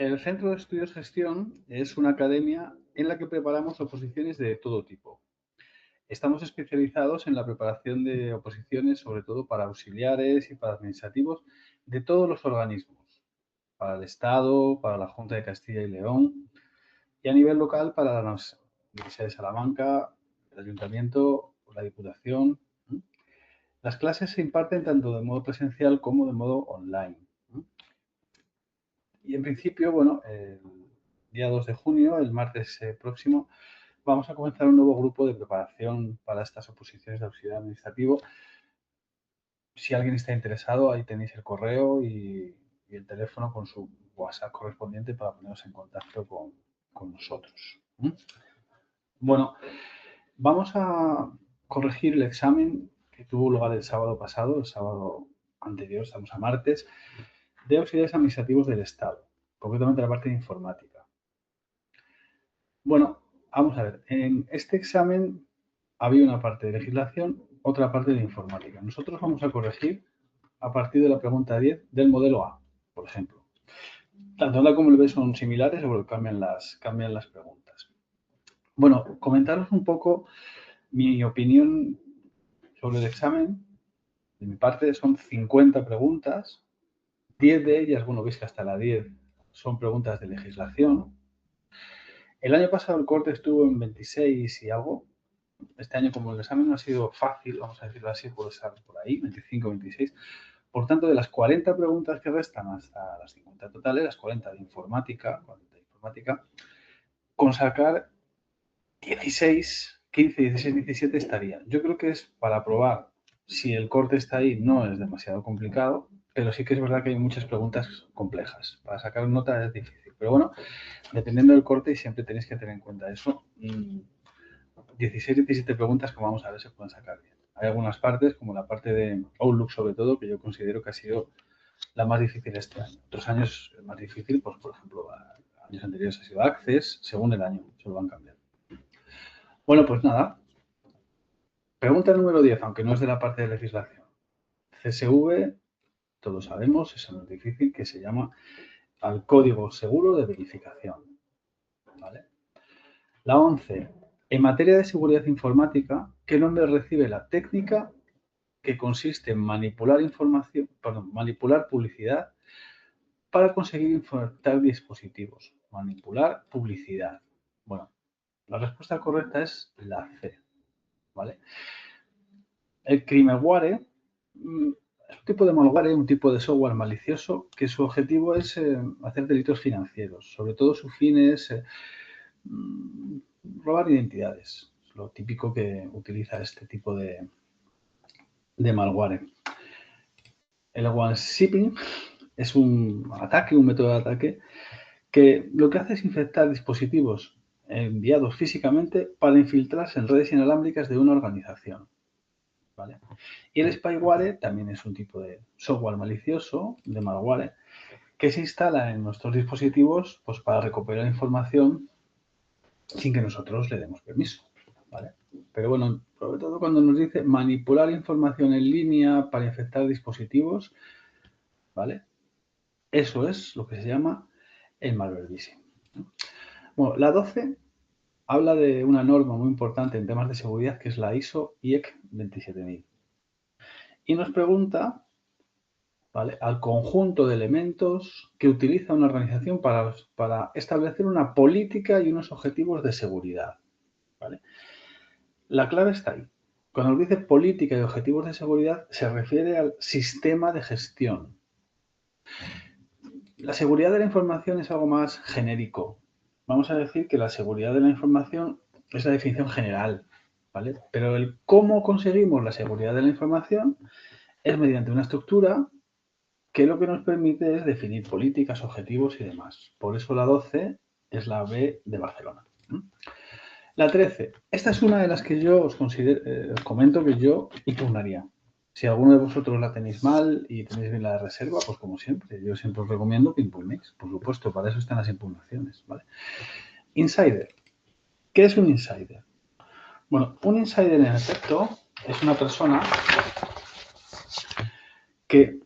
El Centro de Estudios Gestión es una academia en la que preparamos oposiciones de todo tipo. Estamos especializados en la preparación de oposiciones, sobre todo para auxiliares y para administrativos de todos los organismos, para el Estado, para la Junta de Castilla y León y a nivel local para la Universidad de Salamanca, el Ayuntamiento, la Diputación. Las clases se imparten tanto de modo presencial como de modo online. Y en principio, bueno, el día 2 de junio, el martes próximo, vamos a comenzar un nuevo grupo de preparación para estas oposiciones de auxiliar administrativo. Si alguien está interesado, ahí tenéis el correo y el teléfono con su WhatsApp correspondiente para poneros en contacto con nosotros. Bueno, vamos a corregir el examen que tuvo lugar el sábado pasado, el sábado anterior, estamos a martes, de auxiliares administrativos del Estado, concretamente la parte de informática. Bueno, vamos a ver, en este examen había una parte de legislación, otra parte de informática. Nosotros vamos a corregir a partir de la pregunta 10 del modelo A, por ejemplo. Tanto la como el B son similares, pero cambian las preguntas. Bueno, comentaros un poco mi opinión sobre el examen. De mi parte son 50 preguntas, 10 de ellas, bueno, veis que hasta la 10 son preguntas de legislación. El año pasado el corte estuvo en 26 y algo. Este año, como el examen no ha sido fácil, vamos a decirlo así, puede estar por ahí, 25, 26. Por tanto, de las 40 preguntas que restan hasta las 50 totales, las 40 de informática, con sacar 16, 15, 16, 17 estaría. Yo creo que es para probar si el corte está ahí, no es demasiado complicado, pero sí que es verdad que hay muchas preguntas complejas. Para sacar nota es difícil. Pero bueno, dependiendo del corte, siempre tenéis que tener en cuenta eso. 16, 17 preguntas que vamos a ver se pueden sacar bien. Hay algunas partes, como la parte de Outlook sobre todo, que yo considero que ha sido la más difícil este año. Otros años más difícil, pues por ejemplo, años anteriores ha sido Access, según el año, se lo van cambiando. Bueno, pues nada. Pregunta número 10, aunque no es de la parte de legislación. CSV, todos sabemos, es muy difícil, que se llama al código seguro de verificación. ¿Vale? La 11. En materia de seguridad informática, ¿qué nombre recibe la técnica que consiste en manipular publicidad para conseguir infectar dispositivos? Manipular publicidad. Bueno, la respuesta correcta es la C. ¿Vale? El crimeware es un tipo de malware, un tipo de software malicioso que su objetivo es hacer delitos financieros. Sobre todo su fin es robar identidades. Es lo típico que utiliza este tipo de malware. El one-shipping es un ataque, un método de ataque que lo que hace es infectar dispositivos enviados físicamente para infiltrarse en redes inalámbricas de una organización. ¿Vale? Y el spyware también es un tipo de software malicioso, de malware, que se instala en nuestros dispositivos pues, para recuperar información sin que nosotros le demos permiso. ¿Vale? Pero bueno, sobre todo cuando nos dice manipular información en línea para infectar dispositivos, ¿vale? Eso es lo que se llama el malwarevising. Bueno, la 12 habla de una norma muy importante en temas de seguridad que es la ISO IEC 27000. Y nos pregunta, ¿vale?, al conjunto de elementos que utiliza una organización para establecer una política y unos objetivos de seguridad. ¿Vale? La clave está ahí. Cuando nos dice política y objetivos de seguridad, se refiere al sistema de gestión. La seguridad de la información es algo más genérico. Vamos a decir que la seguridad de la información es la definición general, ¿vale? Pero el cómo conseguimos la seguridad de la información es mediante una estructura que lo que nos permite es definir políticas, objetivos y demás. Por eso la 12 es la B de Barcelona. La 13. Esta es una de las que yo os comento que yo impugnaría. Si alguno de vosotros la tenéis mal y tenéis bien la de reserva, pues como siempre, yo siempre os recomiendo que impugnéis. Por supuesto, para eso están las impugnaciones. ¿Vale? Insider. ¿Qué es un insider? Bueno, un insider en efecto es una persona que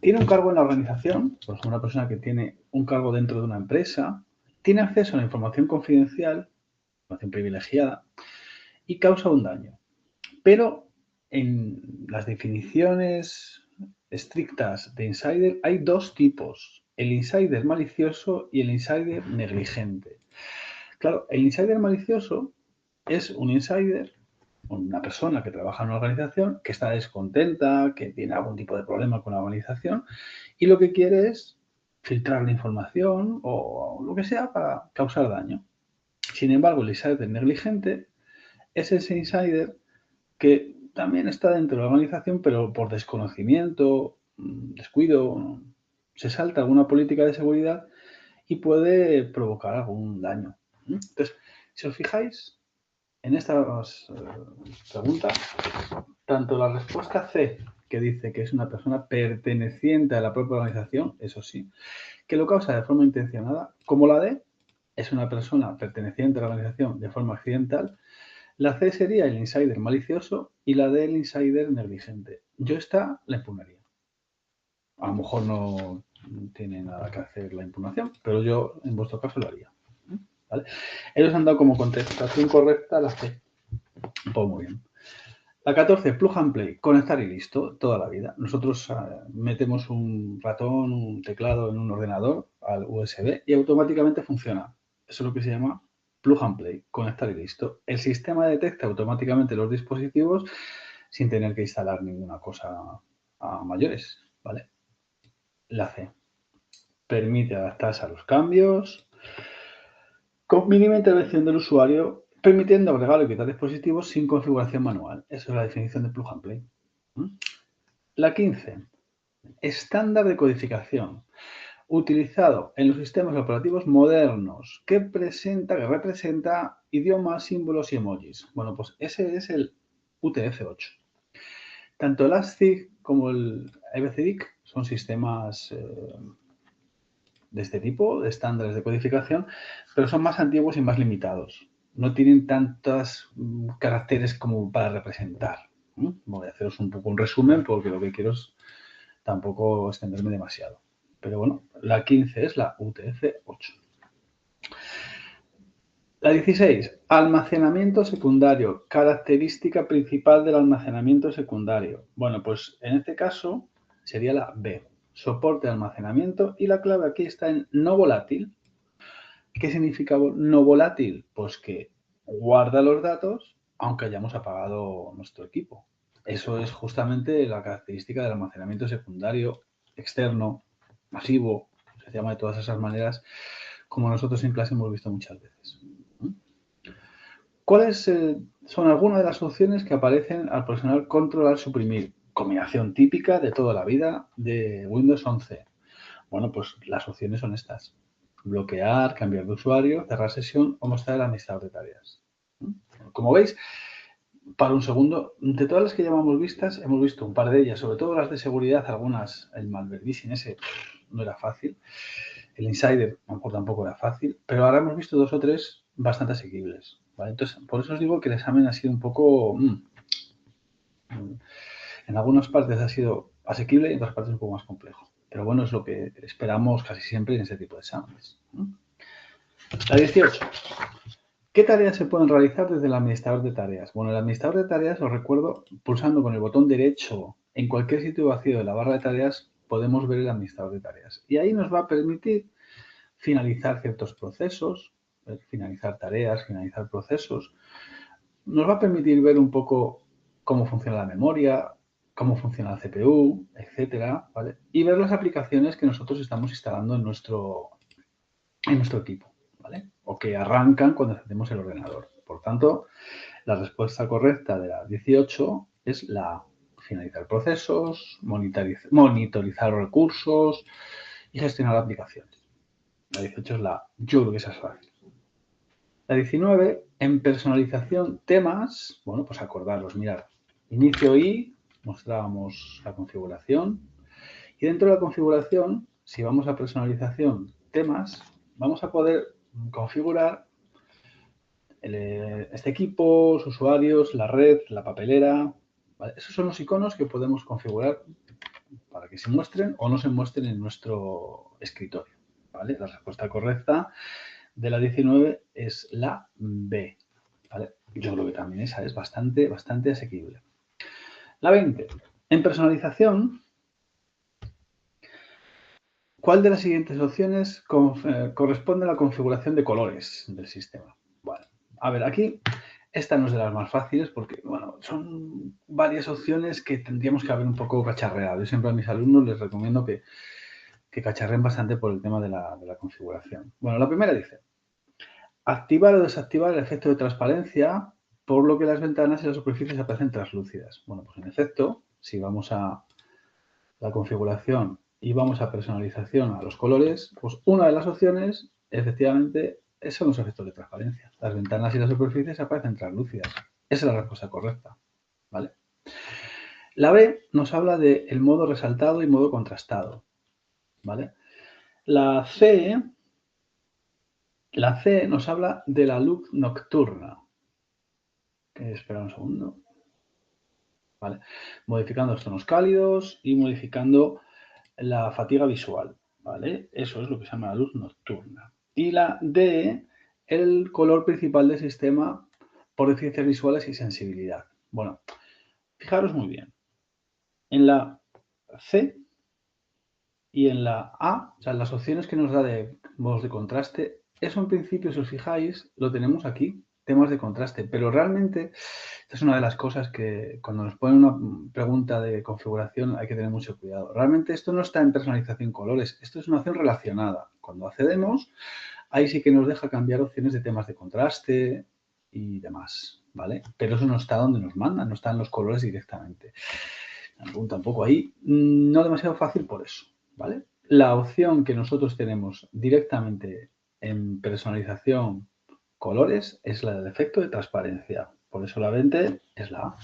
tiene un cargo en la organización, por ejemplo, una persona que tiene un cargo dentro de una empresa, tiene acceso a la información confidencial, información privilegiada, y causa un daño. Pero en las definiciones estrictas de insider hay dos tipos, el insider malicioso y el insider negligente. Claro, el insider malicioso es un insider, una persona que trabaja en una organización, que está descontenta, que tiene algún tipo de problema con la organización y lo que quiere es filtrar la información o lo que sea para causar daño. Sin embargo, el insider negligente es ese insider que también está dentro de la organización, pero por desconocimiento, descuido, se salta alguna política de seguridad y puede provocar algún daño. Entonces, si os fijáis en estas preguntas, tanto la respuesta C, que dice que es una persona perteneciente a la propia organización, eso sí, que lo causa de forma intencionada, como la D, es una persona perteneciente a la organización de forma accidental, la C sería el insider malicioso y la D el insider negligente. Yo esta la impugnaría. A lo mejor no tiene nada que hacer la impugnación, pero yo en vuestro caso lo haría. ¿Vale? Ellos han dado como contestación correcta la C. Pues muy bien. La 14, plug and play, conectar y listo, toda la vida. Nosotros metemos un ratón, un teclado en un ordenador al USB y automáticamente funciona. Eso es lo que se llama plug and play, conectar y listo. El sistema detecta automáticamente los dispositivos sin tener que instalar ninguna cosa a mayores, ¿vale? La C, permite adaptarse a los cambios con mínima intervención del usuario, permitiendo agregar o quitar dispositivos sin configuración manual. Esa es la definición de plug and play. La 15. Estándar de codificación. Utilizado en los sistemas operativos modernos que representa idiomas, símbolos y emojis. Bueno, pues ese es el UTF-8. Tanto el ASCII como el EBCDIC son sistemas de este tipo, de estándares de codificación, pero son más antiguos y más limitados. No tienen tantos caracteres como para representar. Voy a haceros un poco un resumen porque lo que quiero es tampoco extenderme demasiado. Pero bueno, la 15 es la UTF-8. La 16, almacenamiento secundario, característica principal del almacenamiento secundario. Bueno, pues en este caso sería la B, soporte de almacenamiento, y la clave aquí está en no volátil. ¿Qué significa no volátil? Pues que guarda los datos aunque hayamos apagado nuestro equipo. Eso es justamente la característica del almacenamiento secundario, externo, masivo, se llama de todas esas maneras, como nosotros en clase hemos visto muchas veces. ¿Cuáles son algunas de las opciones que aparecen al presionar control al suprimir? Combinación típica de toda la vida de Windows 11. Bueno, pues las opciones son estas. Bloquear, cambiar de usuario, cerrar sesión o mostrar el administrador de tareas. Como veis, para un segundo, de todas las que llevamos vistas, hemos visto un par de ellas, sobre todo las de seguridad, algunas, el malversing ese no era fácil, el insider a lo mejor tampoco era fácil, pero ahora hemos visto dos o tres bastante asequibles, ¿vale? Entonces, por eso os digo que el examen ha sido un poco, en algunas partes ha sido asequible y en otras partes un poco más complejo. Pero bueno, es lo que esperamos casi siempre en este tipo de exámenes. La 18. ¿Qué tareas se pueden realizar desde el administrador de tareas? Bueno, el administrador de tareas, os recuerdo, pulsando con el botón derecho en cualquier sitio vacío de la barra de tareas, podemos ver el administrador de tareas. Y ahí nos va a permitir finalizar ciertos procesos, finalizar tareas, finalizar procesos. Nos va a permitir ver un poco cómo funciona la memoria, cómo funciona la CPU, etcétera, ¿vale? Y ver las aplicaciones que nosotros estamos instalando en nuestro equipo, ¿vale? O que arrancan cuando encendemos el ordenador. Por tanto, la respuesta correcta de la 18 es la finalizar procesos, monitorizar recursos y gestionar aplicaciones. La 18 es la, yo creo que esa es fácil. La 19, en personalización temas, bueno, pues acordarlos, mirad, inicio y mostrábamos la configuración y dentro de la configuración, si vamos a personalización temas, vamos a poder configurar este equipo, los usuarios, la red, la papelera, ¿vale? Esos son los iconos que podemos configurar para que se muestren o no se muestren en nuestro escritorio, ¿vale? La respuesta correcta de la 19 es la B, ¿vale? Yo creo que también esa es bastante asequible. La 20. En personalización, ¿cuál de las siguientes opciones corresponde a la configuración de colores del sistema? Bueno, a ver, aquí esta no es de las más fáciles porque, bueno, son varias opciones que tendríamos que haber un poco cacharreado. Yo siempre a mis alumnos les recomiendo que cacharreen bastante por el tema de la configuración. Bueno, la primera dice, activar o desactivar el efecto de transparencia, por lo que las ventanas y las superficies aparecen translúcidas. Bueno, pues en efecto, si vamos a la configuración y vamos a personalización a los colores, pues una de las opciones, efectivamente, son los efectos de transparencia. Las ventanas y las superficies aparecen translúcidas. Esa es la respuesta correcta, ¿vale? La B nos habla del modo resaltado y modo contrastado, ¿vale? La C nos habla de la luz nocturna. Espera un segundo. ¿Vale? Modificando los tonos cálidos y modificando la fatiga visual, ¿vale? Eso es lo que se llama la luz nocturna. Y la D, el color principal del sistema por deficiencias visuales y sensibilidad. Bueno, fijaros muy bien. En la C y en la A, o sea, las opciones que nos da de modos de contraste, eso en principio, si os fijáis, lo tenemos aquí, temas de contraste, pero realmente esta es una de las cosas que cuando nos ponen una pregunta de configuración hay que tener mucho cuidado. Realmente esto no está en personalización colores, esto es una opción relacionada. Cuando accedemos, ahí sí que nos deja cambiar opciones de temas de contraste y demás, ¿vale? Pero eso no está donde nos mandan, no está en los colores directamente. Me pregunta un poco ahí, no demasiado fácil por eso, ¿vale? La opción que nosotros tenemos directamente en personalización colores es la del efecto de transparencia. Por eso la 20 es la A.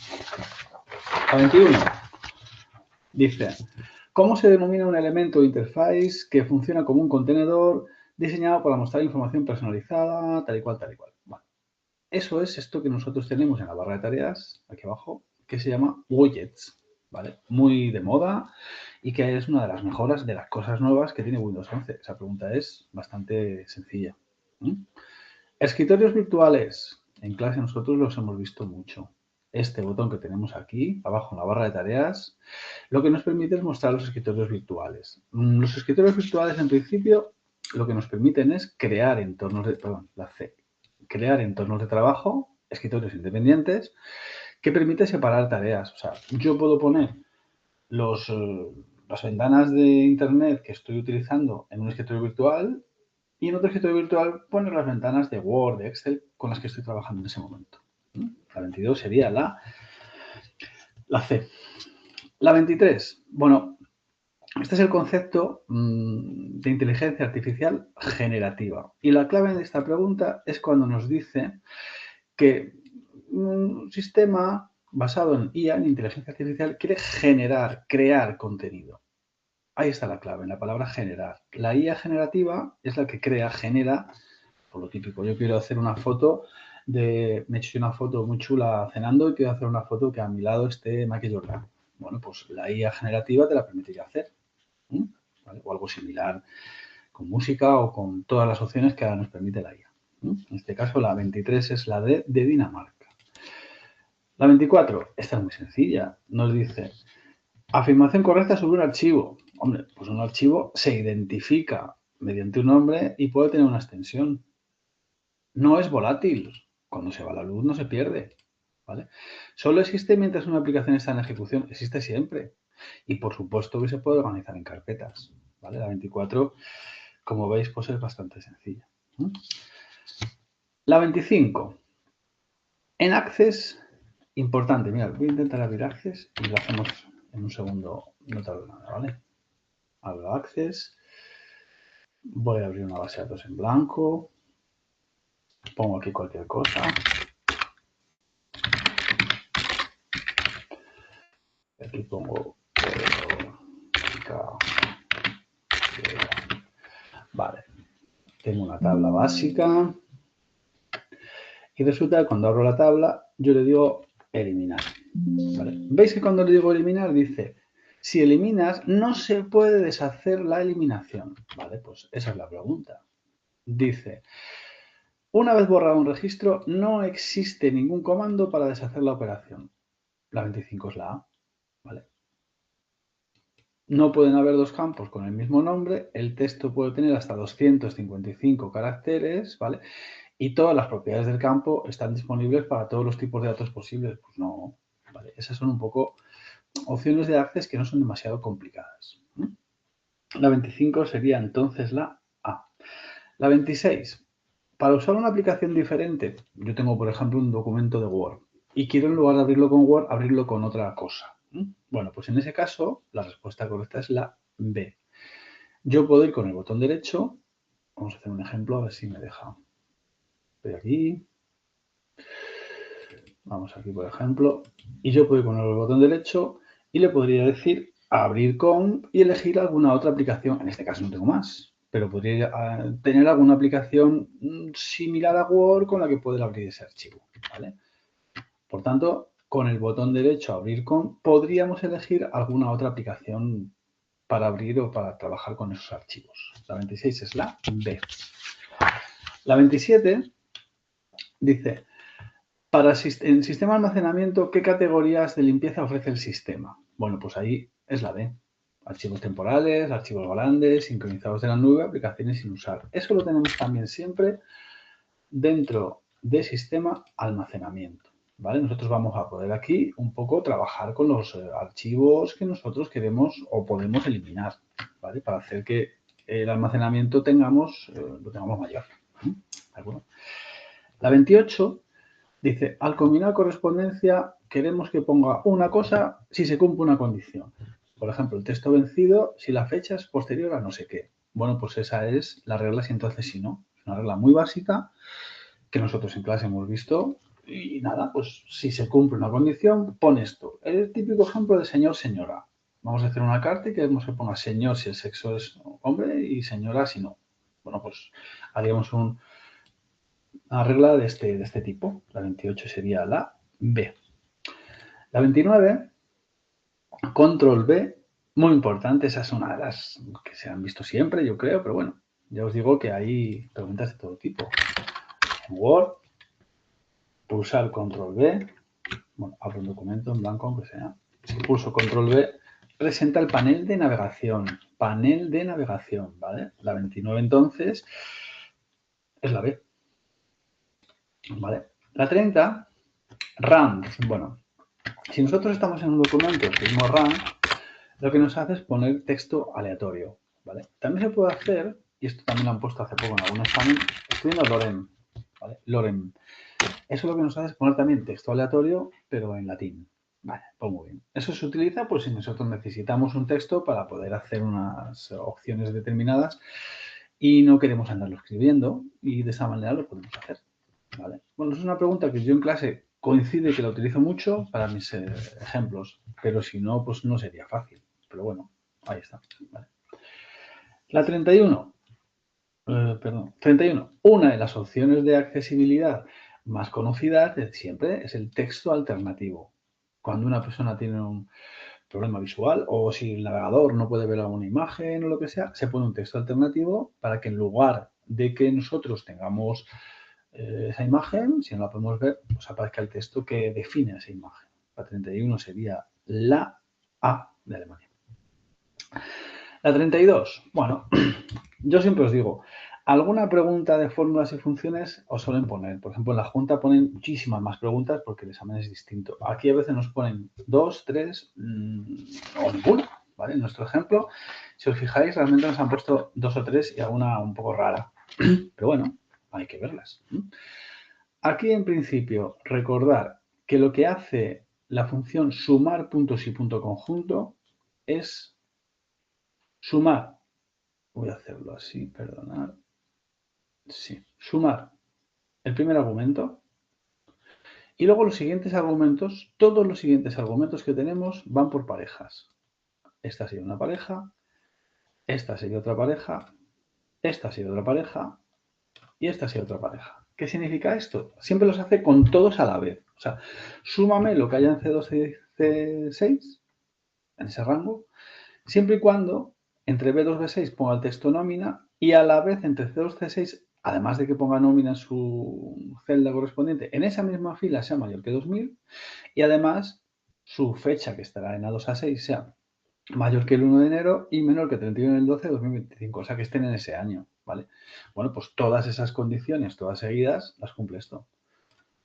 La 21 dice, ¿cómo se denomina un elemento de interface que funciona como un contenedor diseñado para mostrar información personalizada, tal y cual, tal y cual? Bueno, eso es esto que nosotros tenemos en la barra de tareas, aquí abajo, que se llama widgets, ¿vale? Muy de moda y que es una de las mejoras de las cosas nuevas que tiene Windows 11. Esa pregunta es bastante sencilla. Escritorios virtuales. En clase nosotros los hemos visto mucho. Este botón que tenemos aquí, abajo en la barra de tareas, lo que nos permite es mostrar los escritorios virtuales. Los escritorios virtuales, en principio, lo que nos permiten es crear entornos de, crear entornos de trabajo, escritorios independientes, que permite separar tareas. O sea, yo puedo poner las ventanas de Internet que estoy utilizando en un escritorio virtual y en otro escritorio virtual poner las ventanas de Word, de Excel con las que estoy trabajando en ese momento. La 22 sería la C. La 23. Bueno, este es el concepto de inteligencia artificial generativa. Y la clave de esta pregunta es cuando nos dice que un sistema basado en IA, en inteligencia artificial, quiere crear contenido. Ahí está la clave, en la palabra generar. La IA generativa es la que genera, por lo típico. Yo quiero hacer una foto me he hecho una foto muy chula cenando y quiero hacer una foto que a mi lado esté Michael Jordan. Bueno, pues la IA generativa te la permitiría hacer. ¿Vale? O algo similar con música o con todas las opciones que ahora nos permite la IA. En este caso, la 23 es la D de Dinamarca. La 24, esta es muy sencilla. Nos dice, afirmación correcta sobre un archivo. Hombre, pues un archivo se identifica mediante un nombre y puede tener una extensión. No es volátil. Cuando se va la luz no se pierde. ¿Vale? Solo existe mientras una aplicación está en ejecución. Existe siempre. Y por supuesto que se puede organizar en carpetas. ¿Vale? La 24, como veis, pues es bastante sencilla. La 25. En Access, importante. Mira, voy a intentar abrir Access y lo hacemos en un segundo. No tardo nada, ¿vale? Abro Access. Voy a abrir una base de datos en blanco. Pongo aquí cualquier cosa. Aquí pongo... Vale. Tengo una tabla básica. Y resulta que cuando abro la tabla, yo le digo eliminar. ¿Vale? ¿Veis que cuando le digo eliminar dice Si eliminas, no se puede deshacer la eliminación. Vale, pues esa es la pregunta. Dice, una vez borrado un registro, no existe ningún comando para deshacer la operación. La 25 es la A. ¿Vale? No pueden haber dos campos con el mismo nombre. El texto puede tener hasta 255 caracteres, ¿vale? Y todas las propiedades del campo están disponibles para todos los tipos de datos posibles. Pues no, ¿vale? Esas son un poco opciones de access que no son demasiado complicadas. La 25 sería entonces la A. La 26. Para usar una aplicación diferente, yo tengo, por ejemplo, un documento de Word y quiero, en lugar de abrirlo con Word, abrirlo con otra cosa. Bueno, pues en ese caso, la respuesta correcta es la B. Yo puedo ir con el botón derecho. Vamos a hacer un ejemplo, a ver si me deja. Voy aquí. Vamos aquí, por ejemplo. Y yo puedo ir con el botón derecho y le podría decir abrir con y elegir alguna otra aplicación. En este caso no tengo más, pero podría tener alguna aplicación similar a Word con la que poder abrir ese archivo. ¿Vale? Por tanto, con el botón derecho abrir con, podríamos elegir alguna otra aplicación para abrir o para trabajar con esos archivos. La 26 es la B. La 27 dice, para el sistema de almacenamiento, ¿qué categorías de limpieza ofrece el sistema? Bueno, pues ahí es la D. Archivos temporales, archivos grandes, sincronizados de la nube, aplicaciones sin usar. Eso lo tenemos también siempre dentro de sistema almacenamiento. ¿Vale? Nosotros vamos a poder aquí un poco trabajar con los archivos que nosotros queremos o podemos eliminar, ¿vale? Para hacer que el almacenamiento lo tengamos mayor. ¿De acuerdo? La 28 dice, al combinar correspondencia queremos que ponga una cosa si se cumple una condición. Por ejemplo, el texto vencido si la fecha es posterior a no sé qué. Bueno, pues esa es la regla si entonces si no. Es una regla muy básica que nosotros en clase hemos visto y nada, pues si se cumple una condición, pon esto. El típico ejemplo de señor, señora. Vamos a hacer una carta y queremos que ponga señor si el sexo es hombre y señora si no. Bueno, pues haríamos una regla de este tipo. La 28 sería la B. La 29, control B, muy importante. Esa es una de las que se han visto siempre, yo creo, pero bueno, ya os digo que hay preguntas de todo tipo. En Word, pulsar control B, bueno, abro un documento en blanco, aunque sea. Si pulso control B, presenta el panel de navegación. Panel de navegación, ¿vale? La 29 entonces es la B. ¿Vale? La 30, run. Bueno, si nosotros estamos en un documento que es run, lo que nos hace es poner texto aleatorio, ¿vale? También se puede hacer, y esto también lo han puesto hace poco en algún examen, estoy viendo lorem, ¿vale? Lorem. Eso lo que nos hace es poner también texto aleatorio, pero en latín. Vale, pues muy bien. Eso se utiliza pues si nosotros necesitamos un texto para poder hacer unas opciones determinadas y no queremos andarlo escribiendo y de esa manera lo podemos hacer. ¿Vale? Bueno, es una pregunta que yo en clase coincide que la utilizo mucho para mis ejemplos, pero si no, pues no sería fácil. Pero bueno, ahí está. ¿Vale? La 31. 31. Una de las opciones de accesibilidad más conocidas de siempre es el texto alternativo. Cuando una persona tiene un problema visual o si el navegador no puede ver alguna imagen o lo que sea, se pone un texto alternativo para que en lugar de que nosotros tengamos esa imagen, si no la podemos ver, pues aparezca el texto que define esa imagen. La 31 sería la A de Alemania. La 32. Bueno, yo siempre os digo, alguna pregunta de fórmulas y funciones os suelen poner. Por ejemplo, en la Junta ponen muchísimas más preguntas porque el examen es distinto. Aquí a veces nos ponen 2, 3 o ninguna. ¿Vale? En nuestro ejemplo, si os fijáis, realmente nos han puesto 2 o 3 y alguna un poco rara. Pero bueno, hay que verlas. Aquí, en principio, recordar que lo que hace la función sumar puntos y punto conjunto es sumar. Voy a hacerlo así, perdonad. Sí, sumar el primer argumento y luego los siguientes argumentos, todos los siguientes argumentos que tenemos van por parejas. Esta sería una pareja, esta sería otra pareja, esta sería otra pareja y esta sería otra pareja. ¿Qué significa esto? Siempre los hace con todos a la vez. O sea, súmame lo que haya en C2 y C6 en ese rango, siempre y cuando entre B2 y B6 ponga el texto nómina y a la vez entre C2 y C6, además de que ponga nómina en su celda correspondiente, en esa misma fila sea mayor que 2000 y además su fecha, que estará en A2 A6, sea mayor que el 1 de enero y menor que 31 del 12 de 2025, o sea que estén en ese año, ¿vale? Bueno, pues todas esas condiciones, todas seguidas, las cumple esto.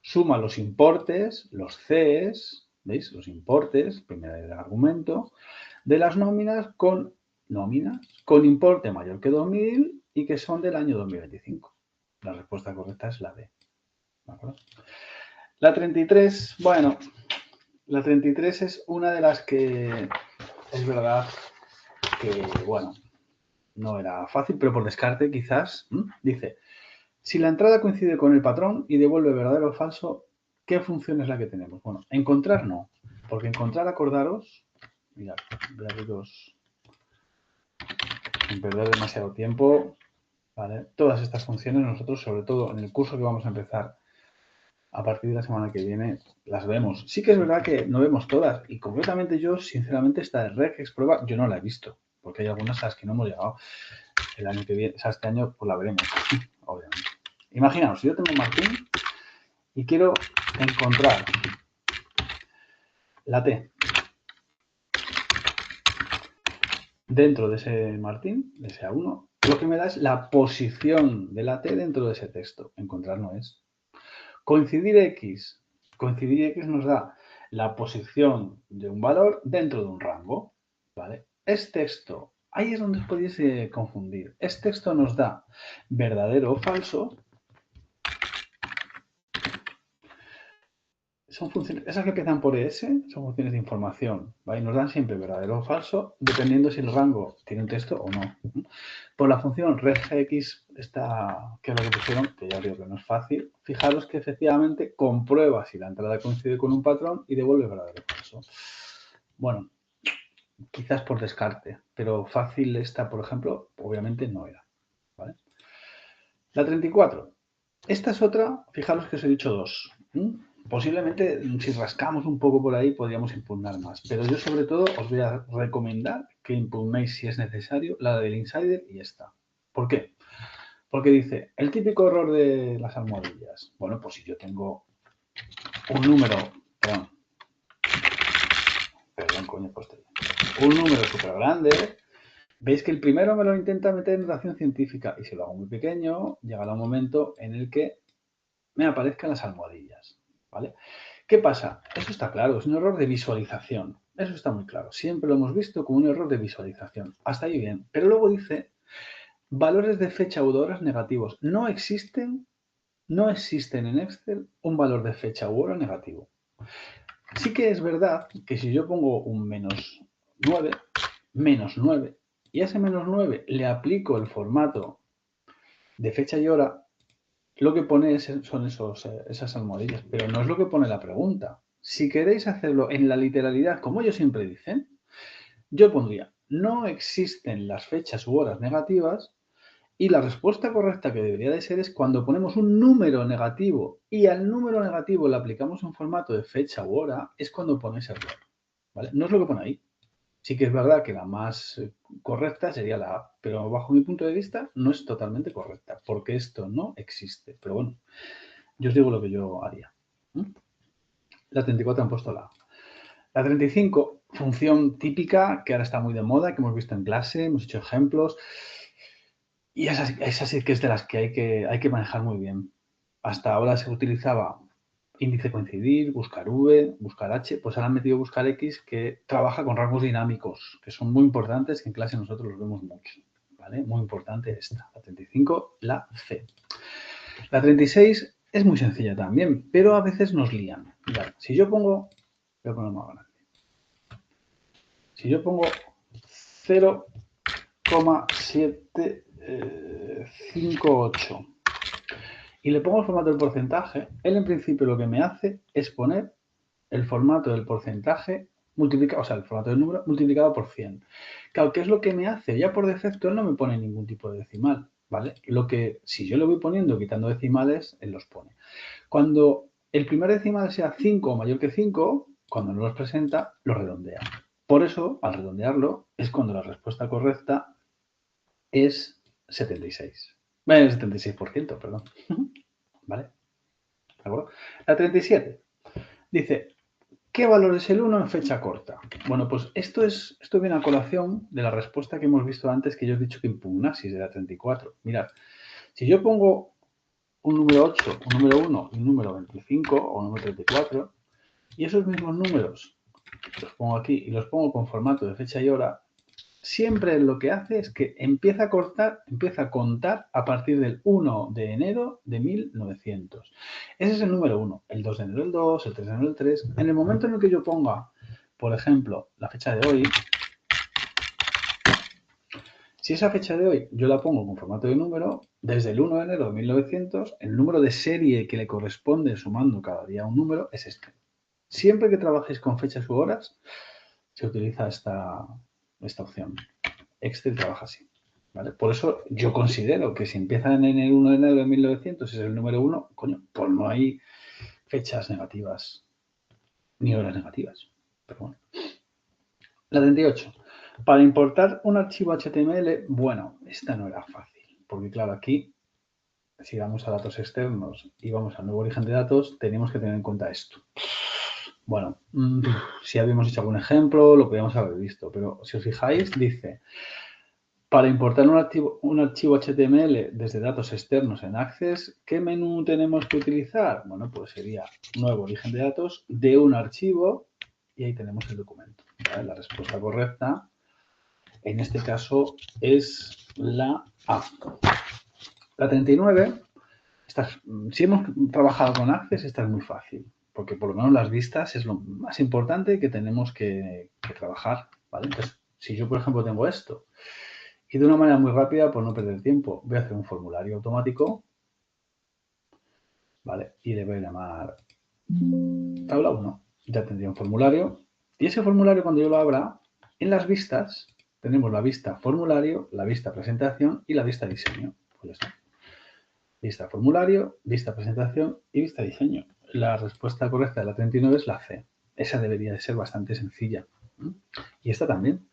Suma los importes, los CEs, ¿veis? Los importes, primer argumento, de las nóminas con importe mayor que 2000 y que son del año 2025. La respuesta correcta es la B. ¿De acuerdo? La 33, bueno, la 33 es una de las que es verdad que, bueno, no era fácil, pero por descarte quizás. Dice, si la entrada coincide con el patrón y devuelve verdadero o falso, ¿qué función es la que tenemos? Bueno, encontrar no, porque encontrar, acordaros, mirad, voy a abriros sin perder demasiado tiempo, ¿vale? Todas estas funciones nosotros, sobre todo en el curso que vamos a empezar a partir de la semana que viene, las vemos. Sí que es verdad que no vemos todas y concretamente yo, sinceramente, esta de regex prueba, yo no la he visto, porque hay algunas a las que no hemos llegado. El año que viene, o sea, este año pues la veremos, obviamente. Imaginaos, si yo tengo Martín y quiero encontrar la T dentro de ese Martín, de ese A1, lo que me da es la posición de la T dentro de ese texto. Encontrar no es. Coincidir X. Coincidir X nos da la posición de un valor dentro de un rango. ¿Vale? Es texto. Ahí es donde os podéis confundir. Es texto nos da verdadero o falso. Son funciones, esas que empiezan por ES, son funciones de información, ¿vale? Y nos dan siempre verdadero o falso, dependiendo si el rango tiene un texto o no. Por la función regx, esta, que es la que pusieron, que ya digo que no es fácil, fijaros que efectivamente comprueba si la entrada coincide con un patrón y devuelve verdadero o falso. Bueno, quizás por descarte, pero fácil esta, por ejemplo, obviamente no era, ¿vale? La 34. Esta es otra, fijaros que os he dicho dos. Posiblemente, si rascamos un poco por ahí, podríamos impugnar más. Pero yo, sobre todo, os voy a recomendar que impugnéis, si es necesario, la del insider y esta. ¿Por qué? Porque dice, el típico error de las almohadillas. Bueno, pues si yo tengo un número, un número súper grande, veis que el primero me lo intenta meter en notación científica y si lo hago muy pequeño, llegará un momento en el que me aparezcan las almohadillas, ¿vale? ¿Qué pasa? Eso está claro, es un error de visualización. Eso está muy claro. Siempre lo hemos visto como un error de visualización. Hasta ahí bien. Pero luego dice, valores de fecha u horas negativos. No existen en Excel un valor de fecha u hora negativo. Sí que es verdad que si yo pongo un menos 9, y a ese menos 9 le aplico el formato de fecha y hora, lo que pone son esas almohadillas, pero no es lo que pone la pregunta. Si queréis hacerlo en la literalidad, como ellos siempre dicen, yo pondría, no existen las fechas u horas negativas y la respuesta correcta que debería de ser es cuando ponemos un número negativo y al número negativo le aplicamos un formato de fecha u hora, es cuando pone ese error. ¿Vale? No es lo que pone ahí. Sí que es verdad que la más correcta sería la A, pero bajo mi punto de vista no es totalmente correcta, porque esto no existe. Pero bueno, yo os digo lo que yo haría. La 34 han puesto la A. La 35, función típica, que ahora está muy de moda, que hemos visto en clase, hemos hecho ejemplos, y esa sí que es de las que hay que manejar muy bien. Hasta ahora se utilizaba índice coincidir, buscar V, buscar H, pues ahora han metido buscar X, que trabaja con rangos dinámicos, que son muy importantes, que en clase nosotros los vemos mucho, ¿vale? Muy importante esta, la 35, la C. La 36 es muy sencilla también, pero a veces nos lían. Mirad, si yo pongo, voy a poner más grande, si yo pongo 0,758 y le pongo el formato del porcentaje, él en principio lo que me hace es poner el formato del porcentaje multiplicado, o sea, el formato del número multiplicado por 100. Claro, ¿qué es lo que me hace? Ya por defecto él no me pone ningún tipo de decimal, ¿vale? Lo que, si yo le voy poniendo, quitando decimales, él los pone. Cuando el primer decimal sea 5 o mayor que 5, cuando no los presenta, lo redondea. Por eso, al redondearlo, es cuando la respuesta correcta es 76. Bueno, 76%, perdón. ¿Vale? ¿De acuerdo? La 37 dice, ¿qué valor es el 1 en fecha corta? Bueno, pues esto viene a colación de la respuesta que hemos visto antes, que yo he dicho que impugnasis de la 34. Mirad, si yo pongo un número 8, un número 1 y un número 25 o un número 34, y esos mismos números los pongo aquí y los pongo con formato de fecha y hora, siempre lo que hace es que empieza a contar a partir del 1 de enero de 1900. Ese es el número 1, el 2 de enero el 2, el 3 de enero el 3. En el momento en el que yo ponga, por ejemplo, la fecha de hoy, si esa fecha de hoy yo la pongo con formato de número, desde el 1 de enero de 1900, el número de serie que le corresponde sumando cada día un número es este. Siempre que trabajéis con fechas u horas, se utiliza esta opción. Excel trabaja así. ¿Vale? Por eso yo considero que si empiezan en el 1 de enero de 1900 es el número 1, coño, pues no hay fechas negativas ni horas negativas. Pero bueno. La 38. Para importar un archivo HTML, bueno, esta no era fácil, porque claro, aquí, si vamos a datos externos y vamos al nuevo origen de datos, tenemos que tener en cuenta esto. Bueno, si habíamos hecho algún ejemplo, lo podríamos haber visto, pero si os fijáis, dice, para importar un archivo HTML desde datos externos en Access, ¿qué menú tenemos que utilizar? Bueno, pues sería nuevo origen de datos de un archivo y ahí tenemos el documento. ¿Vale? La respuesta correcta, en este caso, es la A. La 39, si hemos trabajado con Access, esta es muy fácil, porque por lo menos las vistas es lo más importante que tenemos que trabajar. ¿Vale? Entonces, si yo, por ejemplo, tengo esto, y de una manera muy rápida, por no perder tiempo, voy a hacer un formulario automático, ¿vale? Y le voy a llamar tabla 1. Ya tendría un formulario. Y ese formulario, cuando yo lo abra, en las vistas, tenemos la vista formulario, la vista presentación y la vista diseño. Pues ya está. Vista formulario, vista presentación y vista diseño. La respuesta correcta de la 39 es la C. Esa debería de ser bastante sencilla. Y esta también.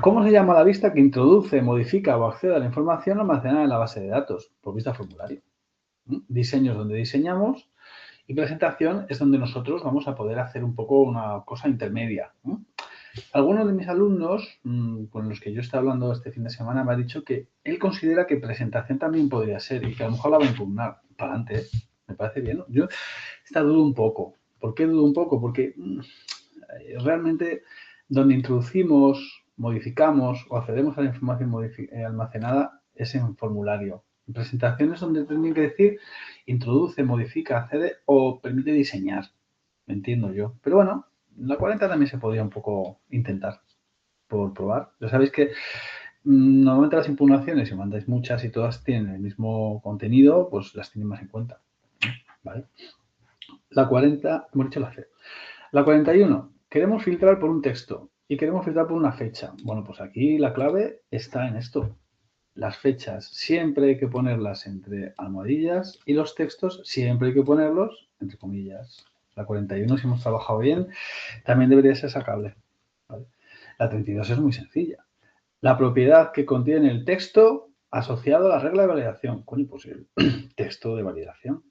¿Cómo se llama la vista que introduce, modifica o accede a la información almacenada en la base de datos? Por vista formulario. Diseño es donde diseñamos y presentación es donde nosotros vamos a poder hacer un poco una cosa intermedia. Algunos de mis alumnos, con los que yo estoy hablando este fin de semana, me ha dicho que él considera que presentación también podría ser y que a lo mejor la va a impugnar. Para adelante, me parece bien, ¿no? Yo dudo un poco. ¿Por qué dudo un poco? Porque realmente donde introducimos, modificamos o accedemos a la información almacenada es en formulario. En presentaciones donde tienen que decir introduce, modifica, accede o permite diseñar. Me entiendo yo. Pero bueno, la 40 también se podría un poco intentar por probar. Ya sabéis que normalmente las impugnaciones, si mandáis muchas y todas tienen el mismo contenido, pues las tienen más en cuenta. ¿Vale? La 40, hemos dicho la C. La 41, queremos filtrar por un texto y queremos filtrar por una fecha. Bueno, pues aquí la clave está en esto. Las fechas siempre hay que ponerlas entre almohadillas y los textos siempre hay que ponerlos entre comillas. La 41, si hemos trabajado bien, también debería ser sacable. ¿Vale? La 32 es muy sencilla. La propiedad que contiene el texto asociado a la regla de validación. Coño, pues el texto de validación.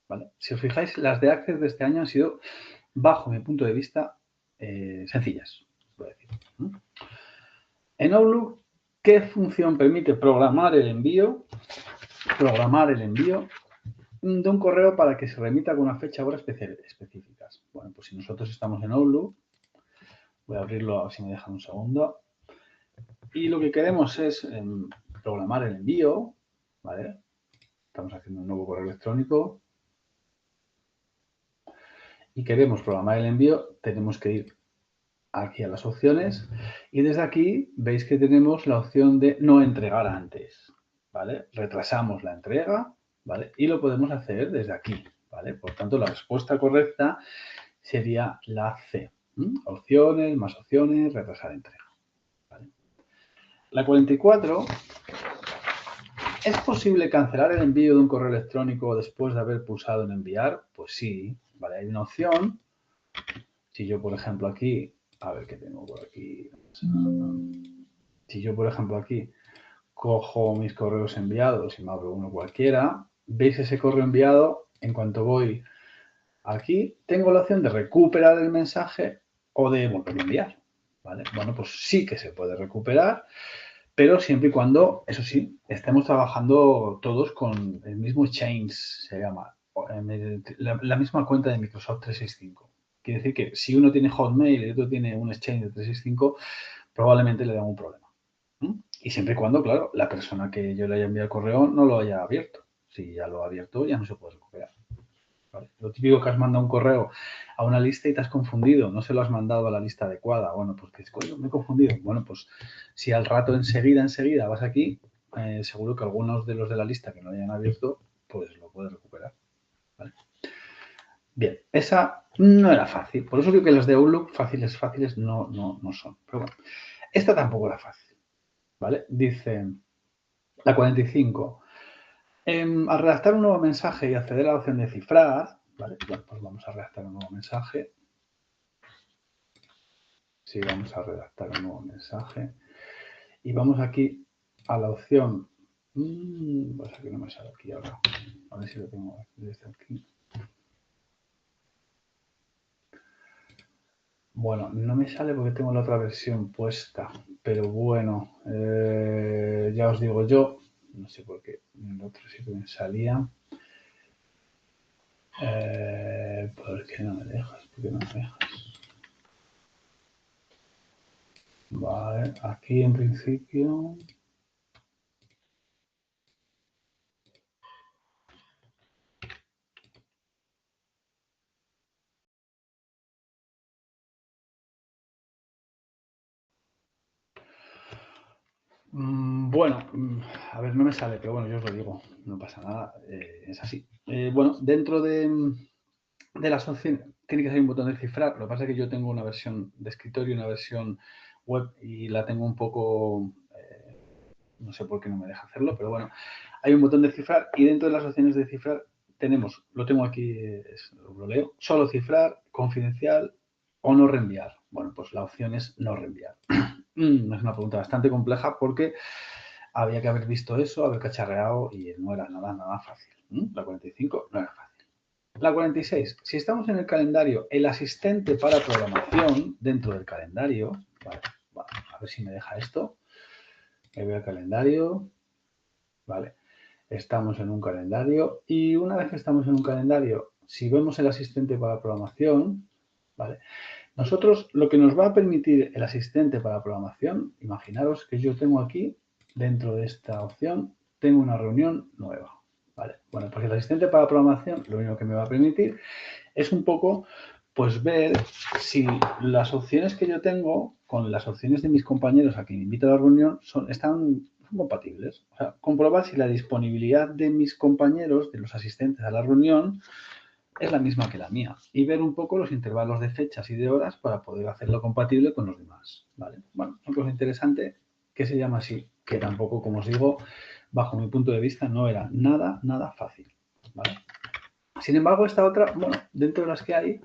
¿Vale? Si os fijáis, las de Access de este año han sido, bajo mi punto de vista, sencillas. Voy a decir. En Outlook, ¿qué función permite programar el envío de un correo para que se remita con una fecha o hora específicas? Bueno, pues si nosotros estamos en Outlook, voy a abrirlo a ver si me dejan un segundo. Y lo que queremos es programar el envío, ¿vale? Estamos haciendo un nuevo correo electrónico. Y queremos programar el envío, tenemos que ir aquí a las opciones y desde aquí veis que tenemos la opción de no entregar antes, ¿vale? Retrasamos la entrega, ¿vale? Y lo podemos hacer desde aquí, ¿vale? Por tanto, la respuesta correcta sería la C. Opciones, más opciones, retrasar entrega. ¿Vale? La 44, ¿es posible cancelar el envío de un correo electrónico después de haber pulsado en enviar? Pues sí, ¿vale? Hay una opción. Si yo, por ejemplo, aquí A ver qué tengo por aquí. Si yo, por ejemplo, aquí cojo mis correos enviados y me abro uno cualquiera, veis ese correo enviado, en cuanto voy aquí, tengo la opción de recuperar el mensaje o de volver a enviar. ¿Vale? Bueno, pues sí que se puede recuperar, pero siempre y cuando, eso sí, estemos trabajando todos con el mismo Change, se llama, la misma cuenta de Microsoft 365. Quiere decir que si uno tiene Hotmail y otro tiene un Exchange de 365, probablemente le da un problema. Y siempre y cuando, claro, la persona que yo le haya enviado el correo no lo haya abierto. Si ya lo ha abierto, ya no se puede recuperar. ¿Vale? Lo típico que has mandado un correo a una lista y te has confundido, no se lo has mandado a la lista adecuada. Bueno, pues que me he confundido. Bueno, pues si al rato enseguida vas aquí, seguro que algunos de los de la lista que no hayan abierto, pues lo puedes recuperar. ¿Vale? Bien, esa no era fácil. Por eso digo que las de Outlook fáciles no son. Pero bueno, esta tampoco era fácil. ¿Vale? Dice la 45. Al redactar un nuevo mensaje y acceder a la opción de cifrar, ¿vale? Bueno, pues vamos a redactar un nuevo mensaje. Sí, vamos a redactar un nuevo mensaje. Y vamos aquí a la opción. Pues aquí no me sale aquí ahora. A ver si lo tengo desde aquí. Bueno, no me sale porque tengo la otra versión puesta. Pero bueno, ya os digo yo. No sé por qué. En el otro sí que me salía. ¿Por qué no me dejas? ¿Por qué no me dejas? Vale, aquí en principio. Bueno, a ver, no me sale, pero bueno, yo os lo digo, no pasa nada, es así. Bueno, dentro de las opciones tiene que ser un botón de cifrar, lo que pasa es que yo tengo una versión de escritorio y una versión web y la tengo un poco, no sé por qué no me deja hacerlo, pero bueno, hay un botón de cifrar y dentro de las opciones de cifrar tenemos, lo tengo aquí, lo leo, solo cifrar, confidencial o no reenviar. Bueno, pues la opción es no reenviar. Es una pregunta bastante compleja porque había que haber visto eso, haber cacharreado y no era nada fácil. La 45 no era fácil. La 46. Si estamos en el calendario, el asistente para programación dentro del calendario, vale, a ver si me deja esto. Me voy al calendario, vale. Estamos en un calendario y una vez que estamos en un calendario, si vemos el asistente para programación, vale. Nosotros lo que nos va a permitir el asistente para programación, imaginaros que yo tengo aquí, dentro de esta opción, tengo una reunión nueva. ¿Vale? Bueno, pues el asistente para programación lo único que me va a permitir es un poco pues ver si las opciones que yo tengo con las opciones de mis compañeros a quien invito a la reunión están compatibles. O sea, comprobar si la disponibilidad de mis compañeros, de los asistentes a la reunión, es la misma que la mía y ver un poco los intervalos de fechas y de horas para poder hacerlo compatible con los demás. ¿Vale? Bueno, una cosa interesante que se llama así, que tampoco, como os digo, bajo mi punto de vista no era nada fácil. ¿Vale? Sin embargo, esta otra, bueno, dentro de las que hay,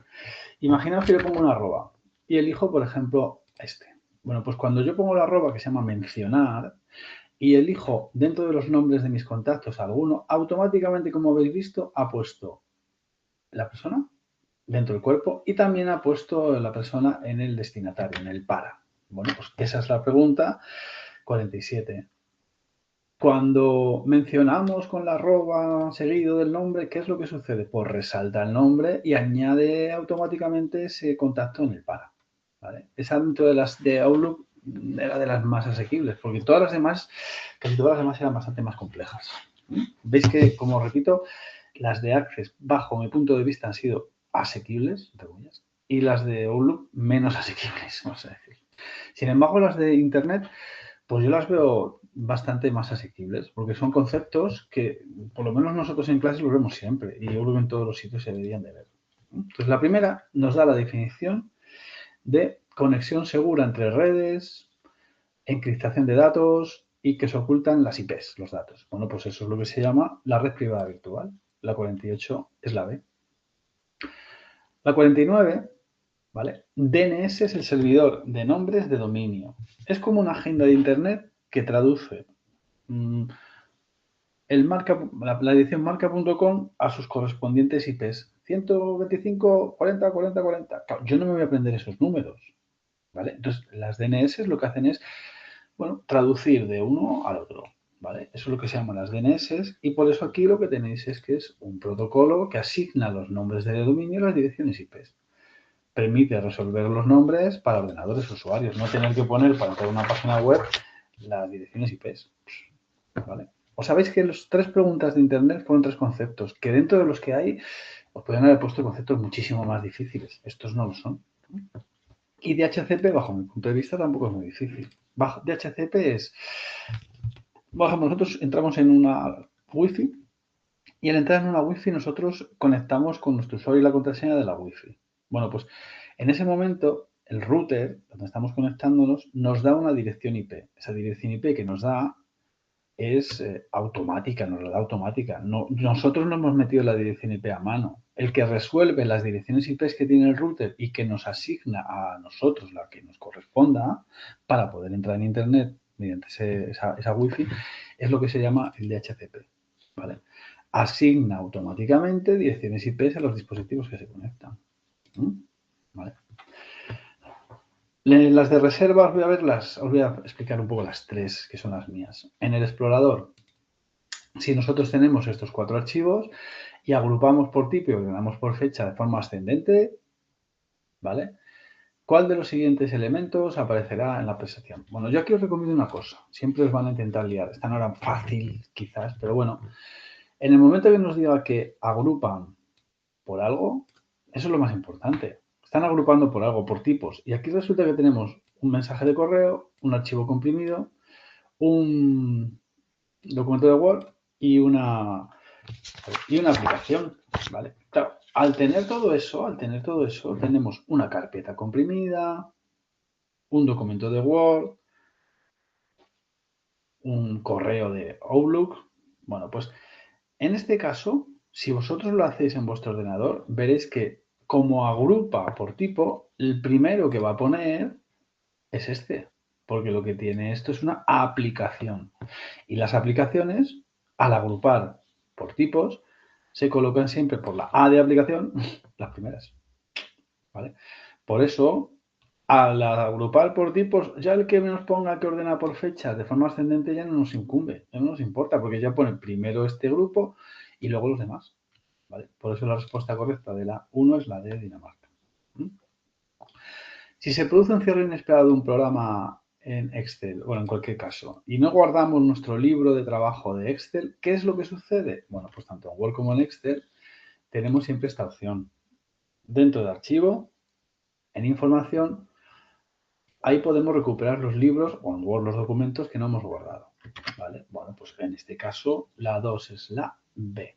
imaginaos que yo pongo una arroba y elijo, por ejemplo, este. Bueno, pues cuando yo pongo la arroba que se llama mencionar y elijo dentro de los nombres de mis contactos alguno, automáticamente, como habéis visto, ha puesto la persona dentro del cuerpo y también ha puesto la persona en el destinatario, en el para. Bueno, pues esa es la pregunta 47. Cuando mencionamos con la arroba seguido del nombre, ¿qué es lo que sucede? Pues resalta el nombre y añade automáticamente ese contacto en el para. ¿Vale? Esa dentro de las de Outlook era de las más asequibles, porque todas las demás, casi todas las demás eran bastante más complejas. Veis que, como repito, las de Access, bajo mi punto de vista, han sido asequibles, entre comillas, y las de Outlook menos asequibles, vamos a decir. Sin embargo, las de Internet, pues yo las veo bastante más asequibles, porque son conceptos que, por lo menos nosotros en clase los vemos siempre, y yo creo que en todos los sitios se deberían de ver. Entonces, la primera nos da la definición de conexión segura entre redes, encriptación de datos y que se ocultan las IPs, los datos. Bueno, pues eso es lo que se llama la red privada virtual. La 48 es la B. La 49 ¿vale? DNS es el servidor de nombres de dominio. Es como una agenda de Internet que traduce la dirección marca.com a sus correspondientes IPs. 125, 40, 40, 40. Claro, yo no me voy a aprender esos números, ¿vale? Entonces, las DNS lo que hacen es, bueno, traducir de uno al otro, ¿vale? Eso es lo que se llaman las DNS y por eso aquí lo que tenéis es que es un protocolo que asigna los nombres de dominio a las direcciones IPs. Permite resolver los nombres para ordenadores usuarios, no tener que poner para entrar a una página web las direcciones IPs, ¿vale? Os sabéis que las 3 preguntas de Internet fueron 3 conceptos, que dentro de los que hay os podrían haber puesto conceptos muchísimo más difíciles. Estos no lo son. Y DHCP, bajo mi punto de vista, tampoco es muy difícil. DHCP es, por ejemplo, nosotros entramos en una Wi-Fi y al entrar en una Wi-Fi nosotros conectamos con nuestro usuario y la contraseña de la Wi-Fi. Bueno, pues en ese momento el router, donde estamos conectándonos, nos da una dirección IP. Esa dirección IP que nos da es automática, nos la da automática. No, nosotros no hemos metido la dirección IP a mano. El que resuelve las direcciones IP que tiene el router y que nos asigna a nosotros la que nos corresponda para poder entrar en Internet mediante esa Wi-Fi es lo que se llama el DHCP. ¿Vale? Asigna automáticamente direcciones IP a los dispositivos que se conectan. ¿Vale? Las de reserva os voy a explicar un poco las 3 que son las mías. En el explorador, si nosotros tenemos estos 4 archivos y agrupamos por tipo y ordenamos por fecha de forma ascendente, ¿vale? ¿Cuál de los siguientes elementos aparecerá en la presentación? Bueno, yo aquí os recomiendo una cosa. Siempre os van a intentar liar. Esta no era fácil, quizás, pero bueno. En el momento que nos diga que agrupan por algo, eso es lo más importante. Están agrupando por algo, por tipos. Y aquí resulta que tenemos un mensaje de correo, un archivo comprimido, un documento de Word y una aplicación, ¿vale? Claro, al tener todo eso, tenemos una carpeta comprimida, un documento de Word, un correo de Outlook. Bueno, pues en este caso, si vosotros lo hacéis en vuestro ordenador, veréis que como agrupa por tipo, el primero que va a poner es este, porque lo que tiene esto es una aplicación. Y las aplicaciones, al agrupar por tipos, se colocan siempre por la A de aplicación, las primeras. ¿Vale? Por eso, al agrupar por tipos, ya el que nos ponga que ordena por fechas de forma ascendente ya no nos incumbe, ya no nos importa, porque ya pone primero este grupo y luego los demás. ¿Vale? Por eso la respuesta correcta de la 1 es la de Dinamarca. Si se produce un cierre inesperado de un programa en Excel, o en cualquier caso, y no guardamos nuestro libro de trabajo de Excel, ¿qué es lo que sucede? Bueno, pues tanto en Word como en Excel tenemos siempre esta opción. Dentro de archivo, en información, ahí podemos recuperar los libros o en Word los documentos que no hemos guardado. ¿Vale? Bueno, pues en este caso la 2 es la B.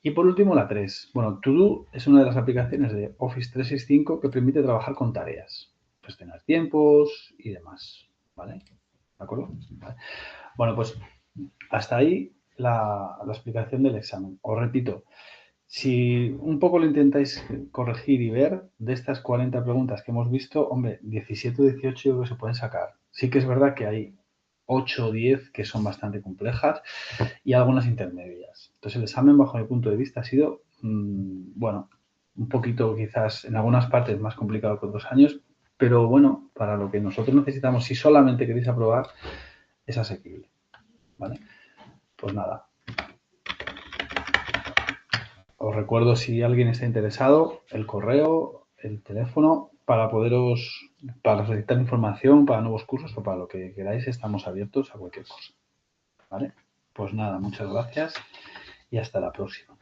Y por último la 3. Bueno, To-Do es una de las aplicaciones de Office 365 que permite trabajar con tareas, gestionar tiempos y demás. ¿Vale? ¿De acuerdo? ¿Vale? Bueno, pues hasta ahí la explicación del examen. Os repito, si un poco lo intentáis corregir y ver, de estas 40 preguntas que hemos visto, hombre, 17 o 18 yo creo que se pueden sacar. Sí que es verdad que hay 8 o 10 que son bastante complejas y algunas intermedias. Entonces el examen, bajo mi punto de vista, ha sido, bueno, un poquito quizás en algunas partes más complicado que otros años, pero bueno, para lo que nosotros necesitamos, si solamente queréis aprobar, es asequible. ¿Vale? Pues nada. Os recuerdo, si alguien está interesado, el correo, el teléfono, para solicitar información, para nuevos cursos o para lo que queráis, estamos abiertos a cualquier cosa. ¿Vale? Pues nada, muchas gracias y hasta la próxima.